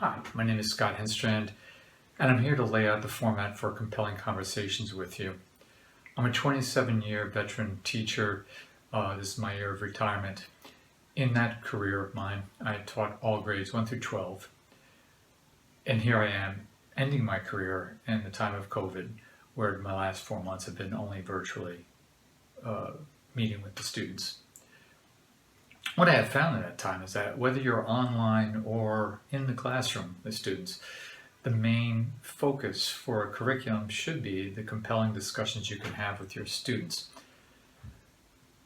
Hi, my name is Scott Henstrand, and I'm here to lay out the format for compelling conversations with you. I'm a 27-year veteran teacher. This is my year of retirement. In that career of mine, I taught all grades 1 through 12. And here I am, ending my career in the time of COVID, where my last 4 months have been only virtually meeting with the students. What I have found in that time is that whether you're online or in the classroom with students, the main focus for a curriculum should be the compelling discussions you can have with your students.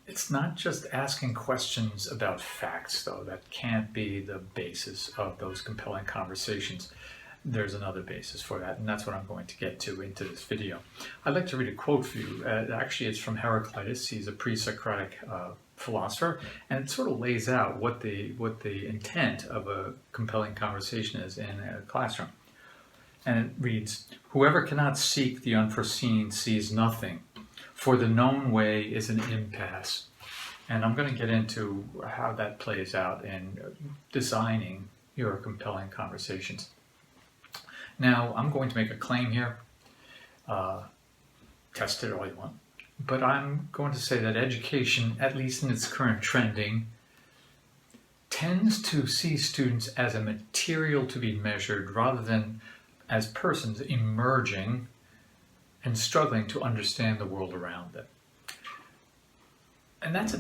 It's not just asking questions about facts, though. That can't be the basis of those compelling conversations. There's another basis for that, and that's what I'm going to get to into this video. I'd like to read a quote for you. Actually, it's from Heraclitus. He's a pre-Socratic philosopher, and it sort of lays out what the intent of a compelling conversation is in a classroom. And it reads, "Whoever cannot seek the unforeseen sees nothing, for the known way is an impasse." And I'm going to get into how that plays out in designing your compelling conversations. Now, I'm going to make a claim here. Test it all you want. But I'm going to say that education, at least in its current trending, tends to see students as a material to be measured rather than as persons emerging and struggling to understand the world around them. And that's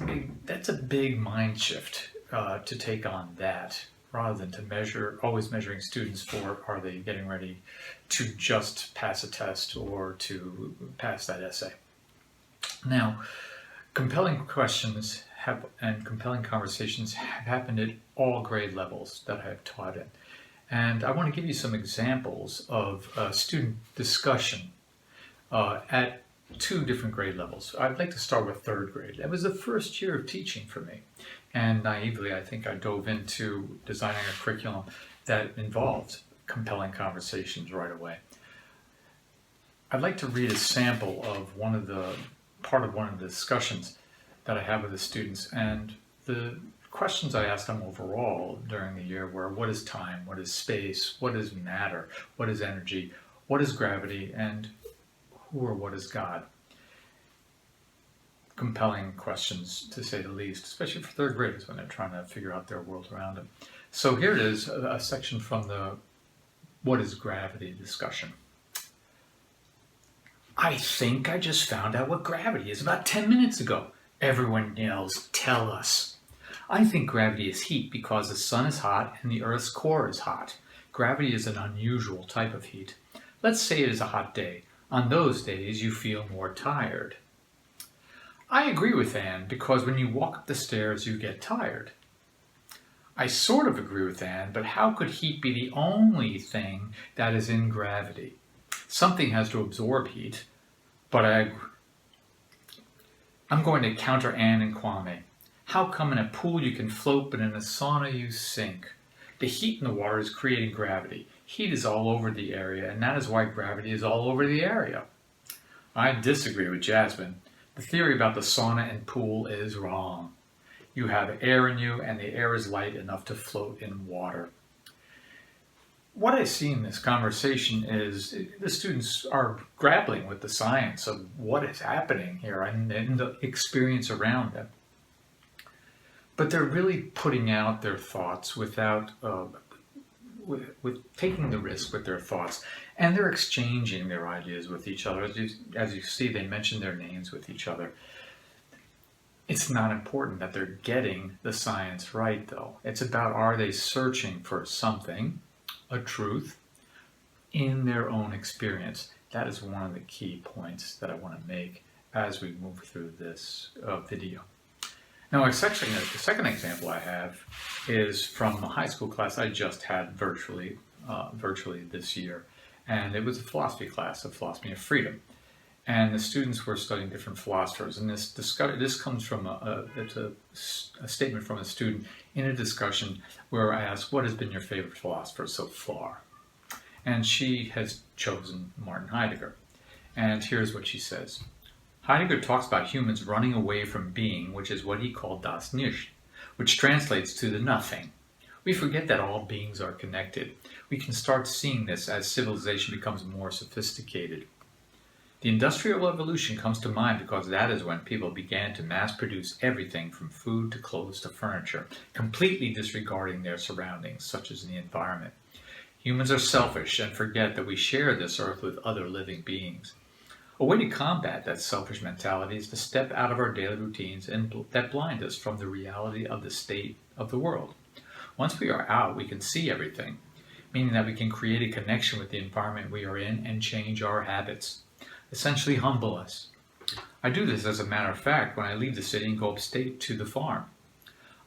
a big mind shift to take on that, rather than to always measuring students for, are they getting ready to just pass a test or to pass that essay. Now, compelling questions and compelling conversations have happened at all grade levels that I have taught in. And I want to give you some examples of student discussion at 2 different grade levels. I'd like to start with 3rd grade. That was the first year of teaching for me. And naively, I think I dove into designing a curriculum that involved compelling conversations right away. I'd like to read a sample of part of one of the discussions that I have with the students. And the questions I asked them overall during the year were, what is time? What is space? What is matter? What is energy? What is gravity? And who or what is God? Compelling questions, to say the least, especially for 3rd graders when they're trying to figure out their world around them. So here it is, a section from the what is gravity discussion. "I think I just found out what gravity is about 10 minutes ago." Everyone yells, "Tell us." "I think gravity is heat because the sun is hot and the Earth's core is hot. Gravity is an unusual type of heat. Let's say it is a hot day. On those days, you feel more tired." "I agree with Anne, because when you walk up the stairs, you get tired." "I sort of agree with Anne, but how could heat be the only thing that is in gravity? Something has to absorb heat, but I'm going to counter Anne and Kwame. How come in a pool you can float, but in a sauna you sink? The heat in the water is creating gravity. Heat is all over the area, and that is why gravity is all over the area." "I disagree with Jasmine. The theory about the sauna and pool is wrong. You have air in you, and the air is light enough to float in water." What I see in this conversation is the students are grappling with the science of what is happening here and the experience around them. But they're really putting out their thoughts without with taking the risk with their thoughts, and they're exchanging their ideas with each other. As you see, they mention their names with each other. It's not important that they're getting the science right, though. It's about, are they searching for something, a truth, in their own experience? That is one of the key points that I want to make as we move through this video. Now, the second example I have is from a high school class I just had virtually this year. And it was a philosophy class, a philosophy of freedom. And the students were studying different philosophers. And this comes from a statement from a student in a discussion where I asked, "What has been your favorite philosopher so far?" And she has chosen Martin Heidegger. And here's what she says. "Heidegger talks about humans running away from being, which is what he called das Nicht, which translates to the nothing. We forget that all beings are connected. We can start seeing this as civilization becomes more sophisticated. The Industrial Revolution comes to mind because that is when people began to mass produce everything from food to clothes to furniture, completely disregarding their surroundings, such as the environment. Humans are selfish and forget that we share this earth with other living beings. A way to combat that selfish mentality is to step out of our daily routines that blind us from the reality of the state of the world. Once we are out, we can see everything, meaning that we can create a connection with the environment we are in and change our habits. Essentially humble us. I do this as a matter of fact when I leave the city and go upstate to the farm.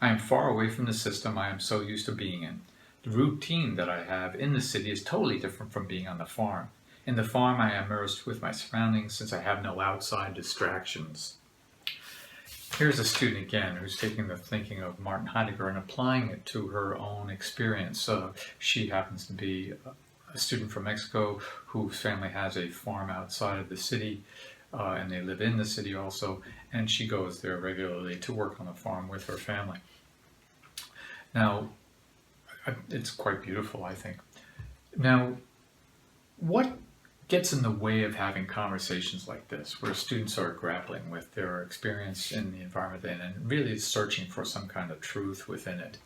I am far away from the system I am so used to being in. The routine that I have in the city is totally different from being on the farm. In the farm, I am immersed with my surroundings since I have no outside distractions. Here's a student again who's taking the thinking of Martin Heidegger and applying it to her own experience. She happens to be a student from Mexico whose family has a farm outside of the city, and they live in the city also, and she goes there regularly to work on the farm with her family. Now, it's quite beautiful, I think. Now, what gets in the way of having conversations like this, where students are grappling with their experience in the environment and really searching for some kind of truth within it?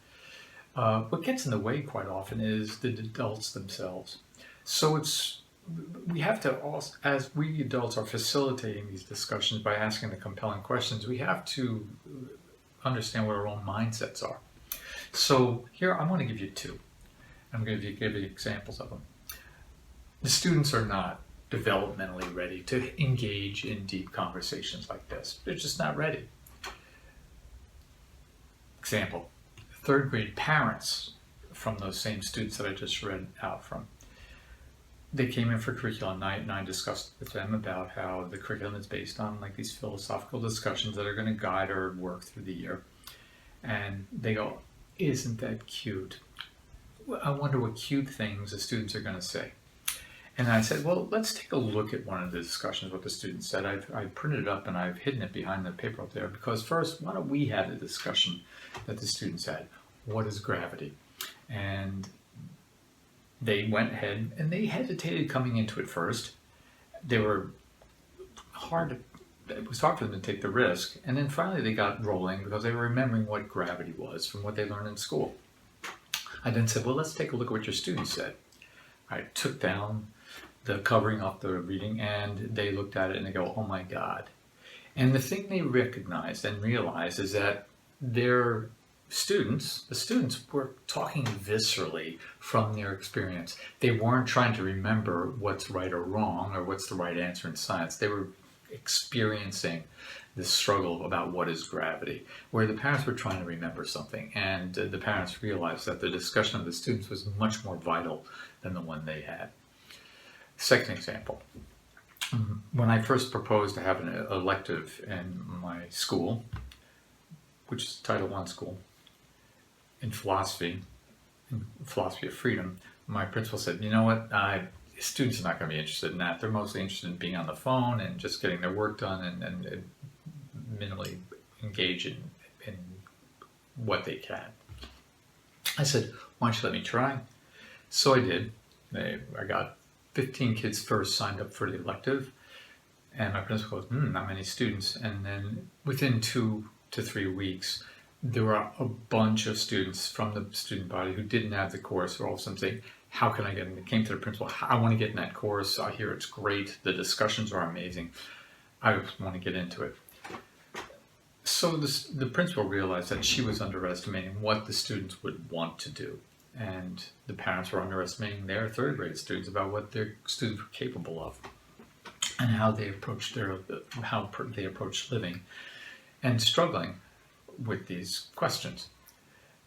What gets in the way quite often is the adults themselves. So we have to, also, as we adults are facilitating these discussions by asking the compelling questions, we have to understand what our own mindsets are. So here, I want to give you two. I'm going to give you examples of them. The students are not developmentally ready to engage in deep conversations like this. They're just not ready. Example, third grade parents from those same students that I just read out from. They came in for curriculum night and I discussed with them about how the curriculum is based on like these philosophical discussions that are going to guide our work through the year. And they go, isn't that cute? I wonder what cute things the students are going to say. And I said, well, let's take a look at one of the discussions, what the students said. I've printed it up and I've hidden it behind the paper up there because first, why don't we have the discussion that the students had? What is gravity? And they went ahead and they hesitated coming into it first. It was hard for them to take the risk. And then finally they got rolling because they were remembering what gravity was from what they learned in school. I then said, well, let's take a look at what your students said. I took down the covering off the reading and they looked at it and they go, oh my God. And the thing they recognized and realized is that the students were talking viscerally from their experience. They weren't trying to remember what's right or wrong or what's the right answer in science. They were experiencing this struggle about what is gravity, where the parents were trying to remember something, and the parents realized that the discussion of the students was much more vital than the one they had. Second example, when I first proposed to have an elective in my school, which is Title I school, in philosophy of freedom, my principal said, you know what, students are not going to be interested in that. They're mostly interested in being on the phone and just getting their work done and minimally engage in what they can. I said, why don't you let me try? So I did. I got 15 kids first signed up for the elective, and my principal goes, not many students. And then within 2 to 3 weeks, there were a bunch of students from the student body who didn't have the course who all of a sudden saying, how can I get in? They came to the principal, I want to get in that course. I hear it's great. The discussions are amazing. I want to get into it. So the principal realized that she was underestimating what the students would want to do. And the parents were underestimating their third grade students about what their students were capable of and how they approached living and struggling with these questions.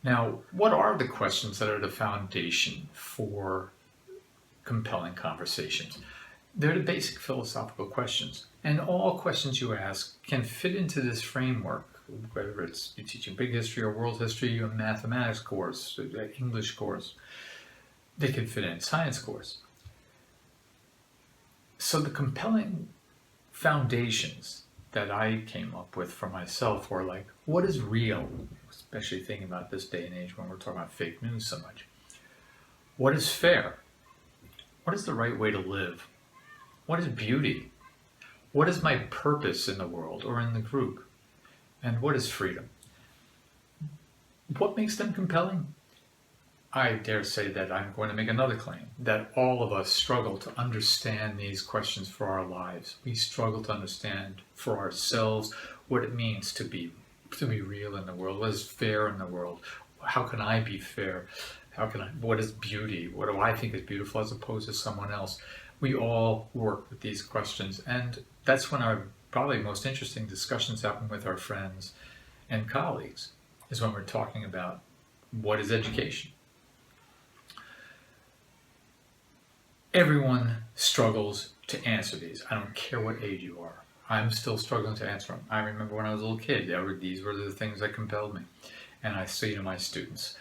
Now, what are the questions that are the foundation for compelling conversations? They're the basic philosophical questions. And all questions you ask can fit into this framework, whether it's you're teaching big history or world history, a mathematics course, an English course. They can fit in a science course. So the compelling foundations that I came up with for myself were like, what is real? especially thinking about this day and age when we're talking about fake news so much. What is fair? What is the right way to live? What is beauty? What is my purpose in the world or in the group? And what is freedom? What makes them compelling? I dare say that I'm going to make another claim, that all of us struggle to understand these questions for our lives. We struggle to understand for ourselves what it means to be real in the world. What is fair in the world? How can I be fair? What is beauty? What do I think is beautiful as opposed to someone else? We all work with these questions, and that's when our probably most interesting discussions happen with our friends and colleagues, is when we're talking about what is education. Everyone struggles to answer these. I don't care what age you are. I'm still struggling to answer them. I remember when I was a little kid, these were the things that compelled me. And I say to my students,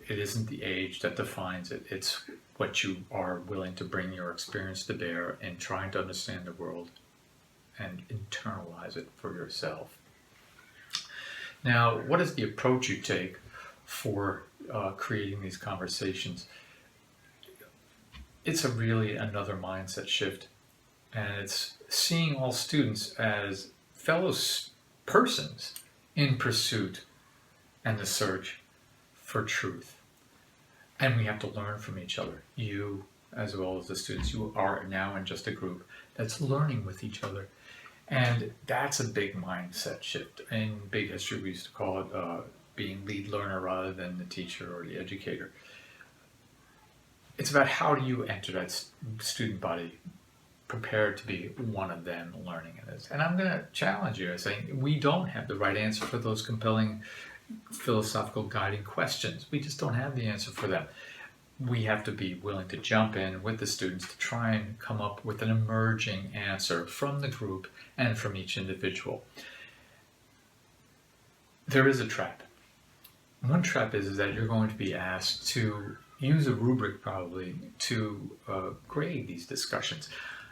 it isn't the age that defines it. It's what you are willing to bring your experience to bear in trying to understand the world and internalize it for yourself. Now, what is the approach you take for creating these conversations? It's really another mindset shift, and it's seeing all students as fellow persons in pursuit and the search for truth. And we have to learn from each other. You, as well as the students, you are now in just a group that's learning with each other. And that's a big mindset shift. In big history, we used to call it being lead learner rather than the teacher or the educator. It's about how do you enter that student body prepared to be one of them learning in this. And I'm going to challenge you by saying we don't have the right answer for those compelling philosophical guiding questions. We just don't have the answer for them. We have to be willing to jump in with the students to try and come up with an emerging answer from the group and from each individual. There is a trap. One trap is that you're going to be asked to use a rubric probably to grade these discussions.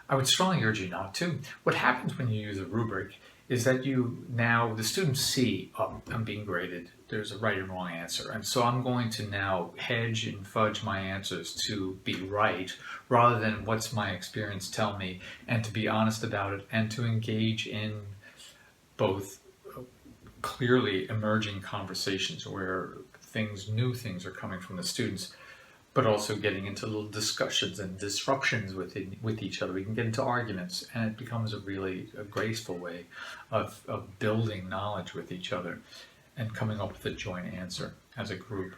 I would strongly urge you not to. What happens when you use a rubric is that the students see, oh, I'm being graded, there's a right and wrong answer. And so I'm going to now hedge and fudge my answers to be right, rather than what's my experience tell me, and to be honest about it, and to engage in both clearly emerging conversations where new things are coming from the students, but also getting into little discussions and disruptions with each other. We can get into arguments, and it becomes a graceful way of building knowledge with each other and coming up with a joint answer as a group.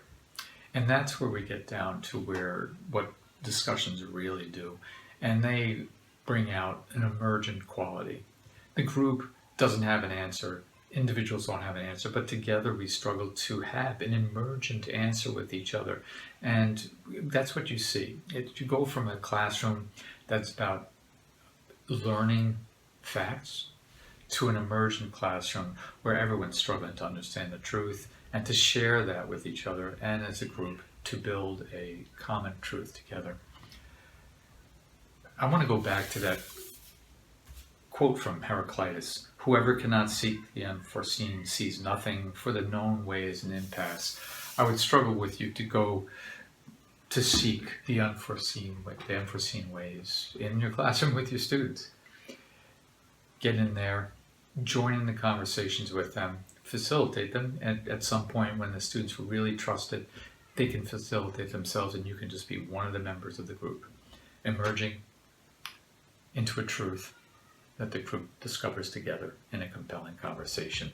And that's where we get down to what discussions really do. And they bring out an emergent quality. The group doesn't have an answer. Individuals don't have an answer, but together we struggle to have an emergent answer with each other. And that's what you see. You go from a classroom that's about learning facts to an emergent classroom where everyone's struggling to understand the truth and to share that with each other and as a group to build a common truth together. I want to go back to that quote from Heraclitus: "Whoever cannot seek the unforeseen sees nothing, for the known way is an impasse." I would struggle with you to go to seek the unforeseen ways in your classroom with your students. Get in there, join in the conversations with them, facilitate them, and at some point when the students really trust it, they can facilitate themselves and you can just be one of the members of the group, emerging into a truth that the group discovers together in a compelling conversation.